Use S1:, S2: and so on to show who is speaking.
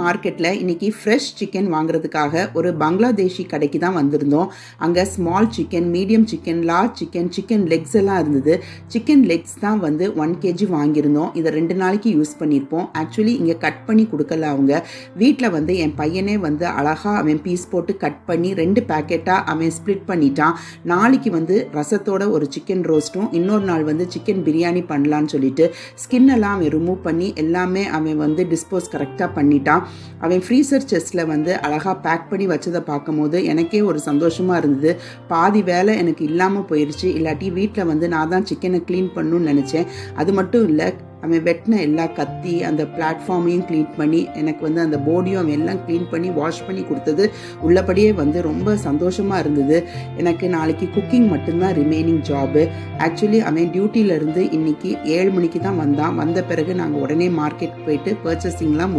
S1: மார்க்கெட்ல இன்னைக்கு fresh chicken வாங்குறதுக்காக ஒரு பங்களாதேஷி கடைக்கு தான் வந்திருந்தோம். அங்கே small chicken, medium chicken, large chicken, chicken legs எல்லாம் இருந்தது. சிக்கன் லெக்ஸ் தான் வந்து 1 கேஜி வாங்கியிருந்தோம். இதை 2 நாளைக்கு யூஸ் பண்ணியிருப்போம். ஆக்சுவலி இங்கே கட் பண்ணி கொடுக்கல அவங்க. வீட்டில் வந்து என் பையனே வந்து அழகாக அவன் பீஸ் போட்டு கட் பண்ணி 2 பேக்கெட்டாக அவன் ஸ்ப்ளிட் பண்ணிட்டான். நாளைக்கு வந்து ரசத்தோட ஒரு சிக்கன் ரோஸ்ட்டும், இன்னொரு நாள் வந்து சிக்கன் பிரியாணி பண்ணலான்னு சொல்லிட்டு ஸ்கின்னெல்லாம் அவன் ரிமூவ் பண்ணி எல்லாமே அவன் வந்து டிஸ்போஸ் கரெக்டாக பண்ணிட்டான். அவன் ஃப்ரீசர் செஸ்ட்டில் வந்து அழகாக பேக் பண்ணி வச்சதை பார்க்கும்போது எனக்கே ஒரு சந்தோஷமாக இருந்தது. பாதி வேலை எனக்கு இல்லாமல் போயிடுச்சு. இல்லாட்டி வீட்டில் வந்து நான் தான் சிக்கனை க்ளீன் பண்ணணும்னு நினச்சேன். அது மட்டும் இல்லை, அவன் வெட்டின எல்லா கத்தி அந்த பிளாட்ஃபார்மையும் க்ளீன் பண்ணி எனக்கு வந்து அந்த போர்டையும் அவன் எல்லாம் க்ளீன் பண்ணி வாஷ் பண்ணி கொடுத்தது உள்ளபடியே வந்து ரொம்ப சந்தோஷமாக இருந்தது. எனக்கு நாளைக்கு குக்கிங் மட்டும்தான் ரிமைனிங் ஜாபு. ஆக்சுவலி அவன் டியூட்டியிலேருந்து இன்றைக்கி 7 மணிக்கு தான் வந்தான். வந்த பிறகு நாங்கள் உடனே மார்க்கெட் போயிட்டு பர்ச்சேசிங்லாம்